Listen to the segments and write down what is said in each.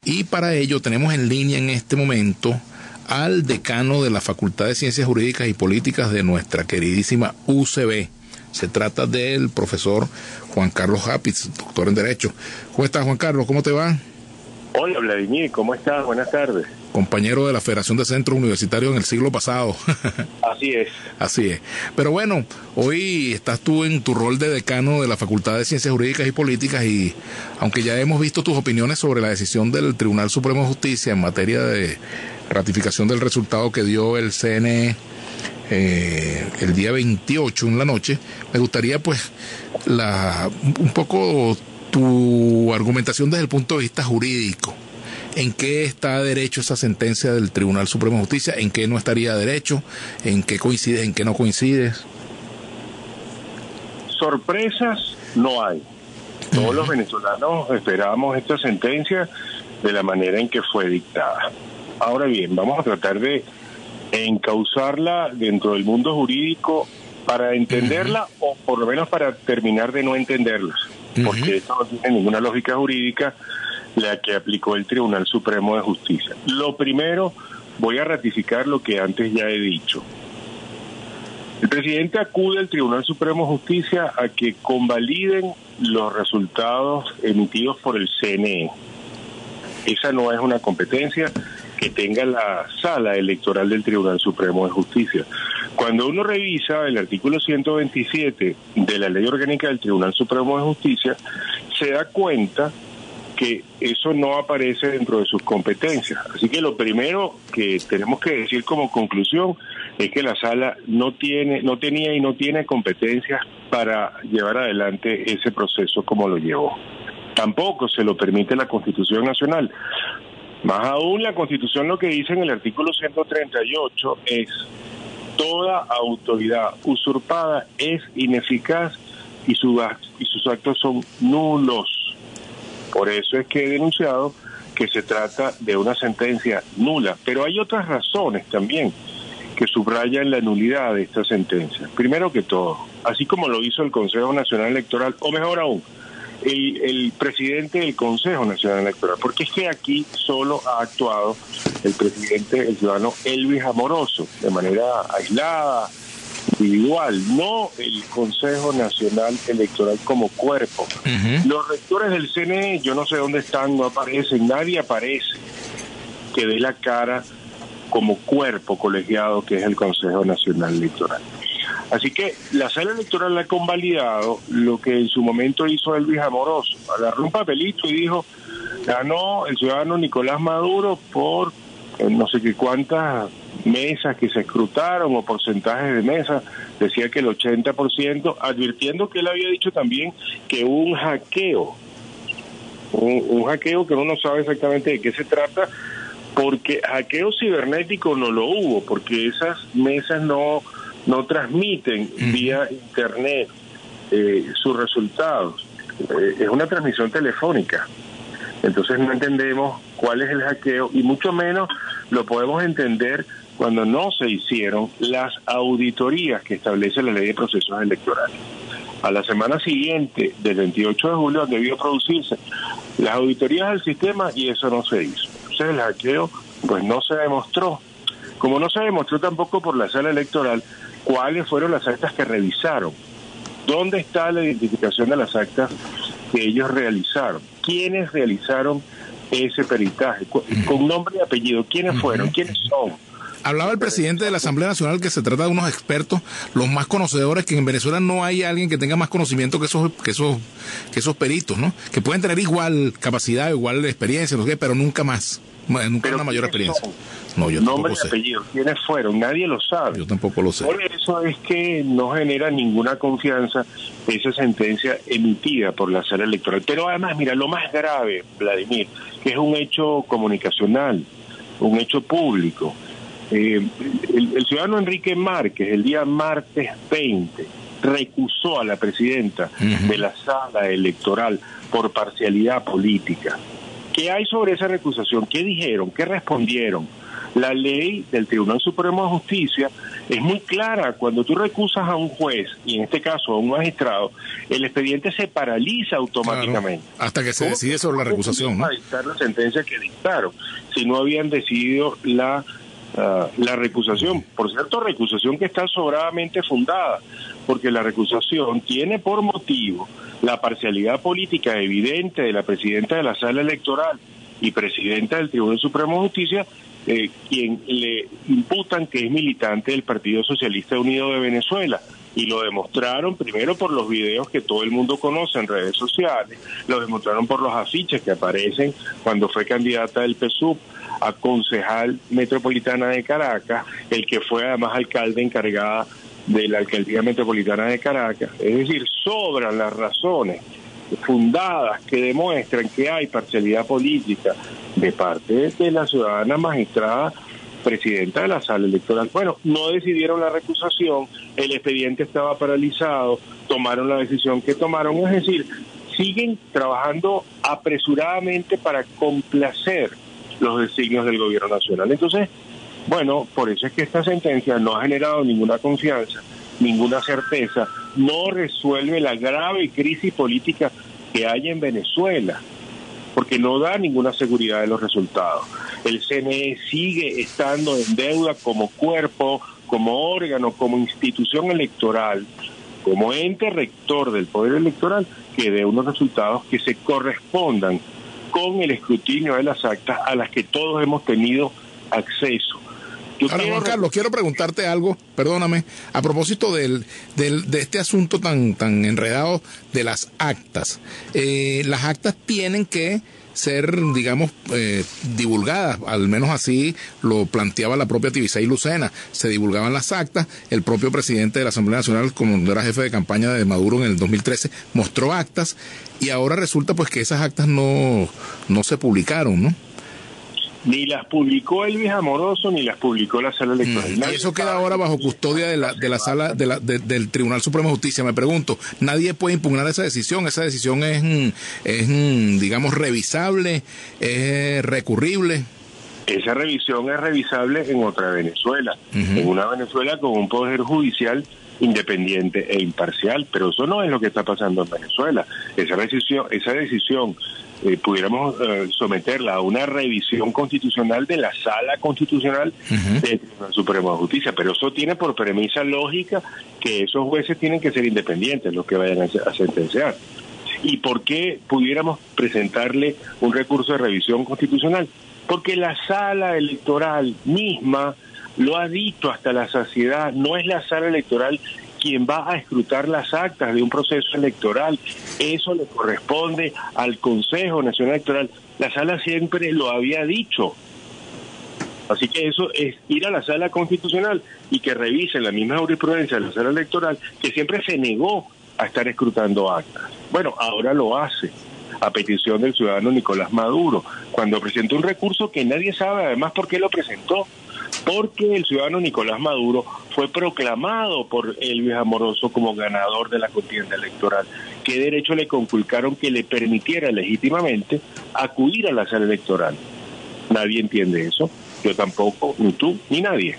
Y para ello tenemos en línea en este momento al decano de la Facultad de Ciencias Jurídicas y Políticas de nuestra queridísima UCB. Se trata del profesor Juan Carlos Japitz, doctor en Derecho. ¿Cómo estás, Juan Carlos? ¿Cómo te va? Hola, Vladimir, ¿cómo estás? Buenas tardes. Compañero de la Federación de Centros Universitarios en el siglo pasado. Así es. Así es. Pero bueno, hoy estás tú en tu rol de decano de la Facultad de Ciencias Jurídicas y Políticas y aunque ya hemos visto tus opiniones sobre la decisión del Tribunal Supremo de Justicia en materia de ratificación del resultado que dio el CNE el día 28 en la noche, me gustaría pues un poco tu argumentación desde el punto de vista jurídico. ¿En qué está derecho esa sentencia del Tribunal Supremo de Justicia? ¿En qué no estaría derecho? ¿En qué coincides? ¿En qué no coincides? Sorpresas no hay. Todos los venezolanos esperábamos esta sentencia de la manera en que fue dictada. Ahora bien, vamos a tratar de encauzarla dentro del mundo jurídico para entenderla o por lo menos para terminar de no entenderla, porque esto no tiene ninguna lógica jurídica la que aplicó el Tribunal Supremo de Justicia. Lo primero, voy a ratificar lo que antes ya he dicho. El presidente acude al Tribunal Supremo de Justicia a que convaliden los resultados emitidos por el CNE. Esa no es una competencia que tenga la sala electoral del Tribunal Supremo de Justicia. Cuando uno revisa el artículo 127 de la Ley Orgánica del Tribunal Supremo de Justicia, se da cuenta que eso no aparece dentro de sus competencias. Así que lo primero que tenemos que decir como conclusión es que la sala no tenía y no tiene competencias para llevar adelante ese proceso como lo llevó. Tampoco se lo permite la Constitución Nacional. Más aún, la Constitución lo que dice en el artículo 138 es: toda autoridad usurpada es ineficaz y sus actos son nulos. Por eso es que he denunciado que se trata de una sentencia nula. Pero hay otras razones también que subrayan la nulidad de esta sentencia. Primero que todo, así como lo hizo el Consejo Nacional Electoral, o mejor aún, el presidente del Consejo Nacional Electoral, porque es que aquí solo ha actuado el presidente, el ciudadano Elvis Amoroso, de manera aislada, individual, no el Consejo Nacional Electoral como cuerpo. Los rectores del CNE, yo no sé dónde están, no aparecen, nadie aparece que dé la cara como cuerpo colegiado que es el Consejo Nacional Electoral. Así que la sala electoral ha convalidado lo que en su momento hizo Elvis Amoroso. Agarró un papelito y dijo: ganó el ciudadano Nicolás Maduro por no sé qué cuántas mesas que se escrutaron o porcentajes de mesas, decía que el 80%, advirtiendo que él había dicho también que hubo un hackeo, un hackeo que uno no sabe exactamente de qué se trata, porque hackeo cibernético no lo hubo, porque esas mesas no transmiten vía internet sus resultados, es una transmisión telefónica. Entonces no entendemos cuál es el hackeo y mucho menos lo podemos entender cuando no se hicieron las auditorías que establece la Ley de Procesos Electorales. A la semana siguiente, del 28 de julio, debió producirse las auditorías del sistema y eso no se hizo. Entonces el hackeo pues no se demostró. Como no se demostró tampoco por la sala electoral cuáles fueron las actas que revisaron. ¿Dónde está la identificación de las actas que ellos realizaron? ¿Quiénes realizaron ese peritaje? Con nombre y apellido. ¿Quiénes fueron? ¿Quiénes son? Hablaba el presidente de la Asamblea Nacional que se trata de unos expertos, los más conocedores, que en Venezuela no hay alguien que tenga más conocimiento que esos peritos, ¿no? Que pueden tener igual capacidad, igual experiencia, no sé, pero nunca más, nunca una mayor experiencia. No, yo tampoco sé. Nombre y apellido, ¿quiénes fueron? Nadie lo sabe. Yo tampoco lo sé. Por eso es que no genera ninguna confianza esa sentencia emitida por la sala electoral. Pero además, mira, lo más grave, Vladimir, que es un hecho comunicacional, un hecho público. El ciudadano Enrique Márquez, el día martes 20, recusó a la presidenta de la sala electoral por parcialidad política. ¿Qué hay sobre esa recusación? ¿Qué dijeron? ¿Qué respondieron? La ley del Tribunal Supremo de Justicia es muy clara. Cuando tú recusas a un juez, y en este caso a un magistrado, el expediente se paraliza automáticamente. Claro, hasta que se decide sobre la recusación, ¿no? A dictar la sentencia que dictaron, si no habían decidido la recusación. Por cierto, recusación que está sobradamente fundada, porque la recusación tiene por motivo la parcialidad política evidente de la presidenta de la Sala Electoral y presidenta del Tribunal Supremo de Justicia, quien le imputan que es militante del Partido Socialista Unido de Venezuela. Y lo demostraron primero por los videos que todo el mundo conoce en redes sociales, lo demostraron por los afiches que aparecen cuando fue candidata del PSUV a concejal metropolitana de Caracas, el que fue además alcalde encargada de la alcaldía metropolitana de Caracas. Es decir, sobran las razones fundadas que demuestran que hay parcialidad política de parte de la ciudadana magistrada presidenta de la Sala Electoral. Bueno, no decidieron la recusación, el expediente estaba paralizado, tomaron la decisión que tomaron, es decir, siguen trabajando apresuradamente para complacer los designios del gobierno nacional. Entonces, bueno, por eso es que esta sentencia no ha generado ninguna confianza, ninguna certeza, no resuelve la grave crisis política que hay en Venezuela, porque no da ninguna seguridad de los resultados. El CNE sigue estando en deuda como cuerpo, como órgano, como institución electoral, como ente rector del poder electoral, que dé unos resultados que se correspondan con el escrutinio de las actas a las que todos hemos tenido acceso. Ahora, Juan Carlos, quiero preguntarte algo, perdóname, a propósito de este asunto tan enredado de las actas. Las actas tienen que ser, digamos, divulgadas, al menos así lo planteaba la propia Tibisay Lucena. Se divulgaban las actas, el propio presidente de la Asamblea Nacional, como era jefe de campaña de Maduro en el 2013, mostró actas, y ahora resulta pues que esas actas no se publicaron, ¿no? Ni las publicó Elvis Amoroso, ni las publicó la Sala Electoral. Y eso queda ahora bajo custodia de la Sala del Tribunal Supremo de Justicia. Me pregunto, ¿nadie puede impugnar esa decisión? ¿Esa decisión es digamos, revisable, es recurrible? Esa revisión es revisable en otra Venezuela, en una Venezuela con un poder judicial independiente e imparcial, pero eso no es lo que está pasando en Venezuela. Esa decisión pudiéramos someterla a una revisión constitucional de la Sala Constitucional del Tribunal Supremo de Justicia, pero eso tiene por premisa lógica que esos jueces tienen que ser independientes los que vayan a sentenciar. ¿Y por qué pudiéramos presentarle un recurso de revisión constitucional? Porque la Sala Electoral misma lo ha dicho hasta la saciedad, no es la Sala Electoral quien va a escrutar las actas de un proceso electoral, eso le corresponde al Consejo Nacional Electoral. La Sala siempre lo había dicho. Así que eso es ir a la Sala Constitucional y que revise la misma jurisprudencia de la Sala Electoral, que siempre se negó a estar escrutando actas. Bueno, ahora lo hace, a petición del ciudadano Nicolás Maduro, cuando presentó un recurso que nadie sabe además por qué lo presentó. Porque el ciudadano Nicolás Maduro fue proclamado por Elvis Amoroso como ganador de la contienda electoral. ¿Qué derecho le conculcaron que le permitiera legítimamente acudir a la sala electoral? Nadie entiende eso, yo tampoco, ni tú, ni nadie.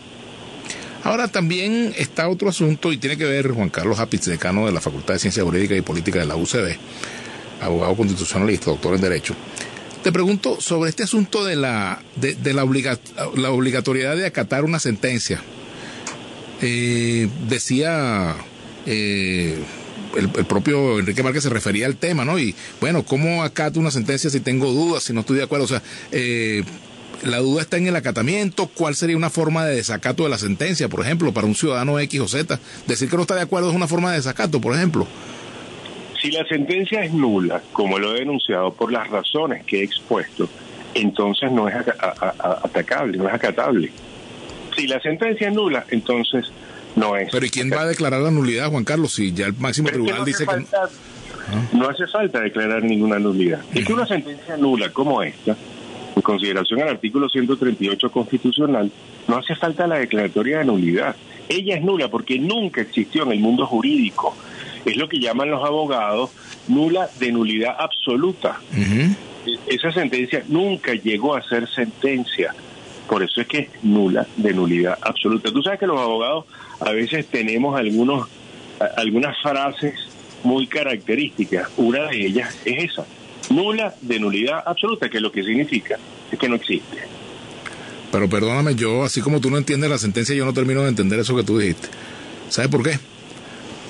Ahora también está otro asunto y tiene que ver Juan Carlos Apitz, decano de la Facultad de Ciencias Jurídicas y Políticas de la UCB, abogado constitucionalista, doctor en Derecho. Te pregunto sobre este asunto de la obligatoriedad de acatar una sentencia. Decía el propio Enrique Márquez, se refería al tema, ¿no? Y bueno, ¿cómo acato una sentencia si tengo dudas, si no estoy de acuerdo? O sea, la duda está en el acatamiento. ¿Cuál sería una forma de desacato de la sentencia, por ejemplo, para un ciudadano X o Z? Decir que no está de acuerdo es una forma de desacato, por ejemplo. Si la sentencia es nula, como lo he denunciado por las razones que he expuesto, entonces no es atacable, no es acatable. Si la sentencia es nula, entonces no es. Pero ¿y quién va a declarar la nulidad, Juan Carlos, si ya el máximo tribunal dice que no hace falta declarar ninguna nulidad? Es que una sentencia nula como esta, en consideración al artículo 138 constitucional, no hace falta la declaratoria de nulidad. Ella es nula porque nunca existió en el mundo jurídico. Es lo que llaman los abogados nula de nulidad absoluta. Esa sentencia nunca llegó a ser sentencia. Por eso es que es nula, de nulidad absoluta. Tú sabes que los abogados a veces tenemos algunas frases muy características. Una de ellas es esa, nula, de nulidad absoluta, que lo que significa es que no existe. Pero perdóname, yo, así como tú no entiendes la sentencia, yo no termino de entender eso que tú dijiste. ¿Sabes por qué?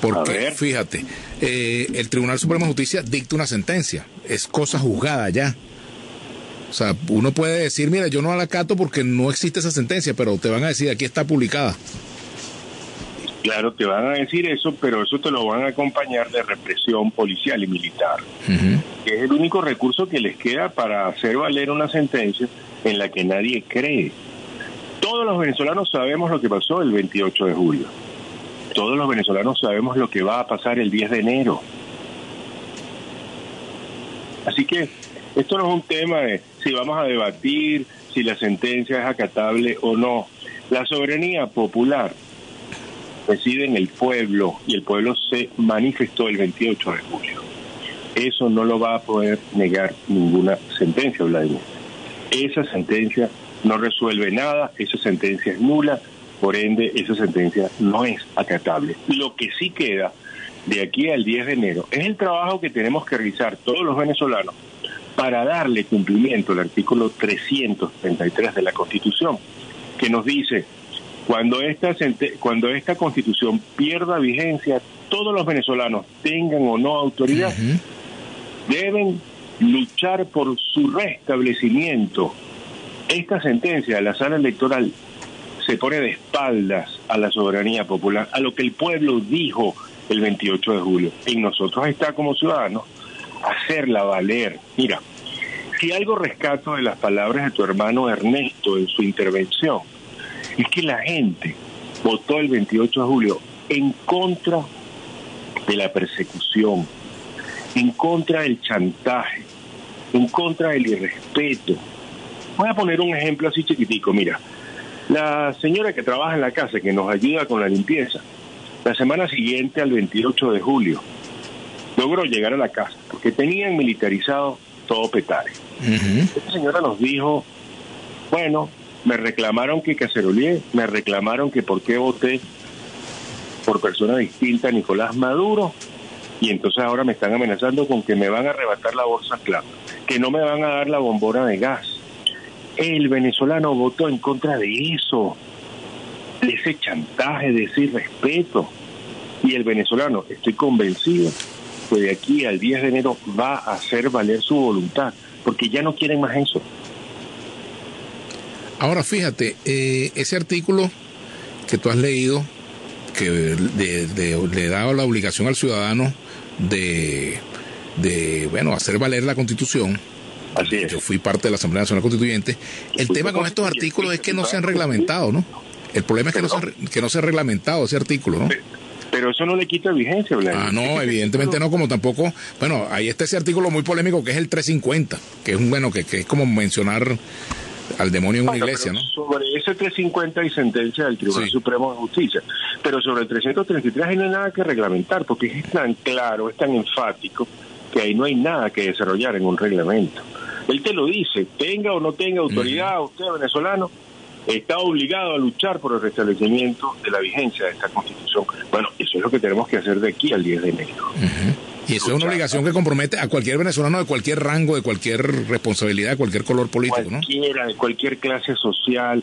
Porque, fíjate, el Tribunal Supremo de Justicia dicta una sentencia, es cosa juzgada ya. O sea, uno puede decir, mira, yo no la acato porque no existe esa sentencia, pero te van a decir, aquí está publicada. Claro, te van a decir eso, pero eso te lo van a acompañar de represión policial y militar, que es el único recurso que les queda para hacer valer una sentencia en la que nadie cree. Todos los venezolanos sabemos lo que pasó el 28 de julio. Todos los venezolanos sabemos lo que va a pasar el 10 de enero. Así que esto no es un tema de si vamos a debatir si la sentencia es acatable o no. La soberanía popular reside en el pueblo y el pueblo se manifestó el 28 de julio. Eso no lo va a poder negar ninguna sentencia, Vladimir. Esa sentencia no resuelve nada, esa sentencia es nula, por ende esa sentencia no es acatable. Lo que sí queda de aquí al 10 de enero es el trabajo que tenemos que realizar todos los venezolanos para darle cumplimiento al artículo 333 de la Constitución, que nos dice: cuando esta Constitución pierda vigencia, todos los venezolanos, tengan o no autoridad, deben luchar por su restablecimiento. Esta sentencia de la Sala Electoral se pone de espaldas a la soberanía popular, a lo que el pueblo dijo el 28 de julio. En nosotros está, como ciudadanos, hacerla valer. Mira, si algo rescato de las palabras de tu hermano Ernesto en su intervención, es que la gente votó el 28 de julio en contra de la persecución, en contra del chantaje, en contra del irrespeto. Voy a poner un ejemplo así chiquitico. Mira, la señora que trabaja en la casa, que nos ayuda con la limpieza, la semana siguiente al 28 de julio, logró llegar a la casa, porque tenían militarizado todo Petare. Esta señora nos dijo, bueno, me reclamaron que caceroleé, me reclamaron que por qué voté por persona distinta a Nicolás Maduro, y entonces ahora me están amenazando con que me van a arrebatar la bolsa clave, que no me van a dar la bombona de gas. El venezolano votó en contra de eso, de ese chantaje, de ese irrespeto. Y el venezolano, estoy convencido, que de aquí al 10 de enero va a hacer valer su voluntad, porque ya no quieren más eso. Ahora fíjate, ese artículo que tú has leído, que le da la obligación al ciudadano de hacer valer la Constitución. Así es. Yo fui parte de la Asamblea Nacional Constituyente. El tema con estos artículos es que no se han reglamentado, ¿no? El problema es que no se ha reglamentado ese artículo, ¿no? Pero eso no le quita vigencia, Vladimir. Ah, no, evidentemente no, como tampoco. Bueno, ahí está ese artículo muy polémico que es el 350, que es que es como mencionar al demonio en una iglesia, ¿no? Sobre ese 350 hay sentencia del Tribunal Supremo de Justicia, pero sobre el 333 ahí no hay nada que reglamentar, porque es tan claro, es tan enfático, que ahí no hay nada que desarrollar en un reglamento. Él te lo dice, tenga o no tenga autoridad, usted venezolano está obligado a luchar por el restablecimiento de la vigencia de esta Constitución. Bueno, eso es lo que tenemos que hacer de aquí al 10 de enero. Y eso es una obligación que compromete a cualquier venezolano de cualquier rango, de cualquier responsabilidad, de cualquier color político, ¿no? Cualquiera, de cualquier clase social,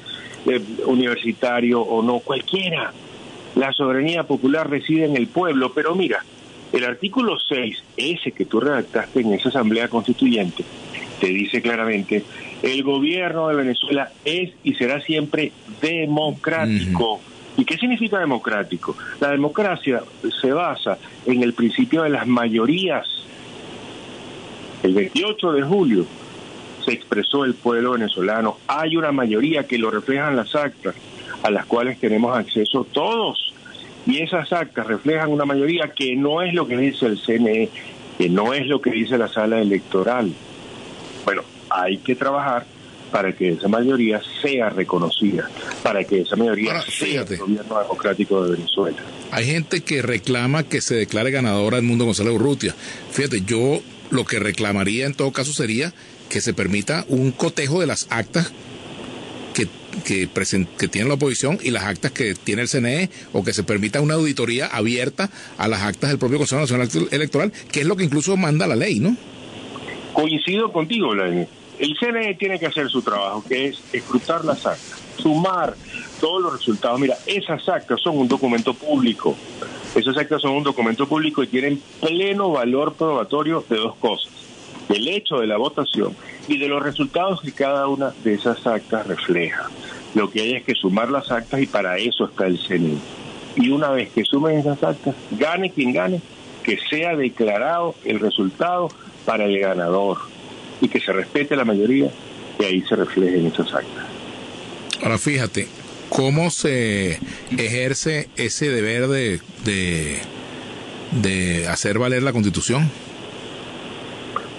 universitario o no, cualquiera. La soberanía popular reside en el pueblo, pero mira, el artículo 6, ese que tú redactaste en esa Asamblea Constituyente, te dice claramente, el gobierno de Venezuela es y será siempre democrático. ¿Y qué significa democrático? La democracia se basa en el principio de las mayorías. El 28 de julio se expresó el pueblo venezolano. Hay una mayoría que lo reflejan las actas, a las cuales tenemos acceso todos. Y esas actas reflejan una mayoría que no es lo que dice el CNE, que no es lo que dice la sala electoral. Bueno, hay que trabajar para que esa mayoría sea reconocida, para que esa mayoría sea el gobierno democrático de Venezuela. Hay gente que reclama que se declare ganadora Edmundo González Urrutia. Fíjate, yo lo que reclamaría en todo caso sería que se permita un cotejo de las actas que tiene la oposición y las actas que tiene el CNE, o que se permita una auditoría abierta a las actas del propio Consejo Nacional Electoral, que es lo que incluso manda la ley, ¿no? Coincido contigo, Vladimir. El CNE tiene que hacer su trabajo, que es escrutar las actas, sumar todos los resultados. Mira, esas actas son un documento público. Esas actas son un documento público y tienen pleno valor probatorio de dos cosas: del hecho de la votación y de los resultados que cada una de esas actas refleja. Lo que hay es que sumar las actas, y para eso está el CNE. Y una vez que sumen esas actas, gane quien gane, que sea declarado el resultado para el ganador y que se respete la mayoría, y ahí se reflejen esas actas. Ahora fíjate, ¿cómo se ejerce ese deber de hacer valer la Constitución?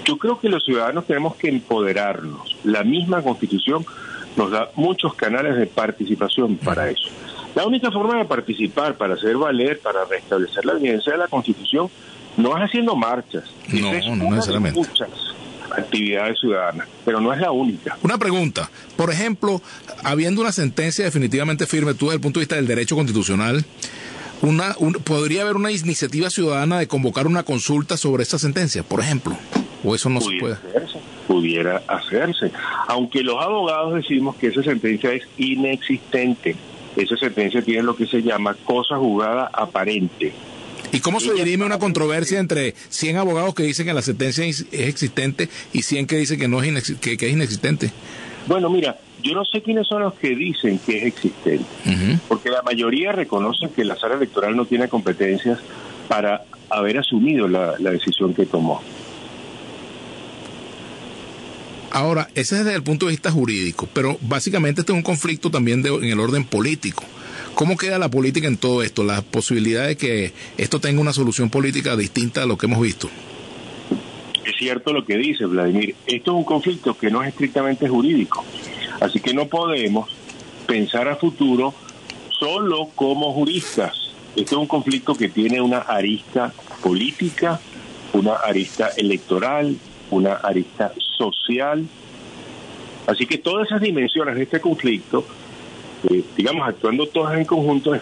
Yo creo que los ciudadanos tenemos que empoderarnos. La misma Constitución nos da muchos canales de participación para eso. La única forma de participar, para hacer valer, para restablecer la vigencia de la Constitución, no es haciendo marchas. No necesariamente. Muchas actividades ciudadanas, pero no es la única. Una pregunta, por ejemplo, habiendo una sentencia definitivamente firme, tú desde el punto de vista del derecho constitucional, ¿podría haber una iniciativa ciudadana de convocar una consulta sobre esta sentencia, por ejemplo? ¿O eso no se puede? Pudiera hacerse, aunque los abogados decimos que esa sentencia es inexistente. Esa sentencia tiene lo que se llama cosa juzgada aparente. ¿Y cómo se dirime una controversia entre 100 abogados que dicen que la sentencia es existente y 100 que dicen que no es que es inexistente? Bueno, mira, yo no sé quiénes son los que dicen que es existente, porque la mayoría reconocen que la sala electoral no tiene competencias para haber asumido la decisión que tomó. Ahora, ese es desde el punto de vista jurídico, pero básicamente este es un conflicto también en el orden político. ¿Cómo queda la política en todo esto? La posibilidad de que esto tenga una solución política distinta a lo que hemos visto. Es cierto lo que dice Vladimir. Esto es un conflicto que no es estrictamente jurídico. Así que no podemos pensar a futuro solo como juristas. Esto es un conflicto que tiene una arista política, una arista electoral, una arista social. Así que todas esas dimensiones de este conflicto, digamos, actuando todas en conjunto,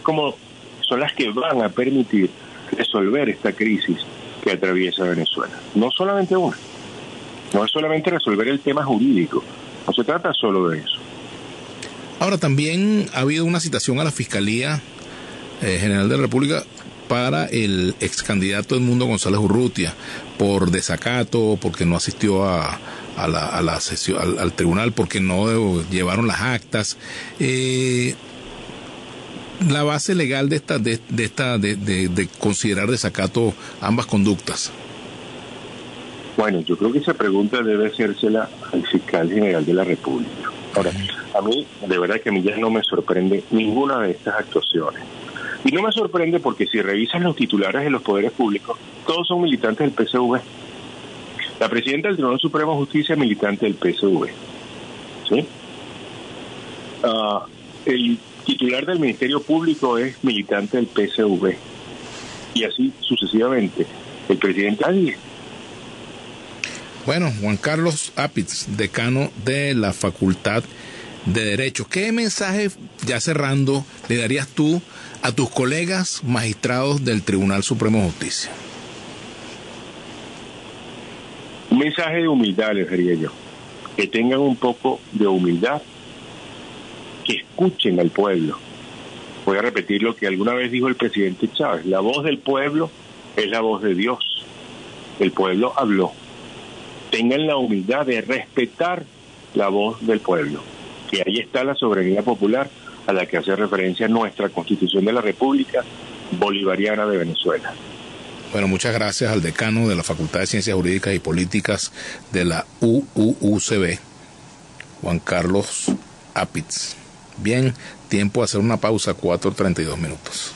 son las que van a permitir resolver esta crisis que atraviesa Venezuela. No solamente una, no es solamente resolver el tema jurídico, no se trata solo de eso. Ahora, también ha habido una citación a la Fiscalía General de la República para el ex candidato Edmundo González Urrutia por desacato, porque no asistió a la sesión, al tribunal, porque no llevaron las actas. La base legal de considerar desacato ambas conductas. Bueno, yo creo que esa pregunta debe hacérsela al fiscal general de la República. Ahora, a mí, de verdad que a mí ya no me sorprende ninguna de estas actuaciones. Y no me sorprende porque si revisan los titulares de los poderes públicos, todos son militantes del PSV. La presidenta del Tribunal Supremo de Justicia es militante del PSV. ¿Sí? El titular del Ministerio Público es militante del PSV. Y así sucesivamente. El presidente nadie. Bueno, Juan Carlos Apitz, decano de la Facultad de Derecho. ¿Qué mensaje, ya cerrando, le darías tú a tus colegas magistrados del Tribunal Supremo de Justicia? Un mensaje de humildad, les diría yo. Que tengan un poco de humildad, que escuchen al pueblo. Voy a repetir lo que alguna vez dijo el presidente Chávez: la voz del pueblo es la voz de Dios. El pueblo habló. Tengan la humildad de respetar la voz del pueblo, que ahí está la soberanía popular a la que hace referencia nuestra Constitución de la República Bolivariana de Venezuela. Bueno, muchas gracias al decano de la Facultad de Ciencias Jurídicas y Políticas de la UUCB, Juan Carlos Apitz. Bien, tiempo de hacer una pausa, 4:32 minutos.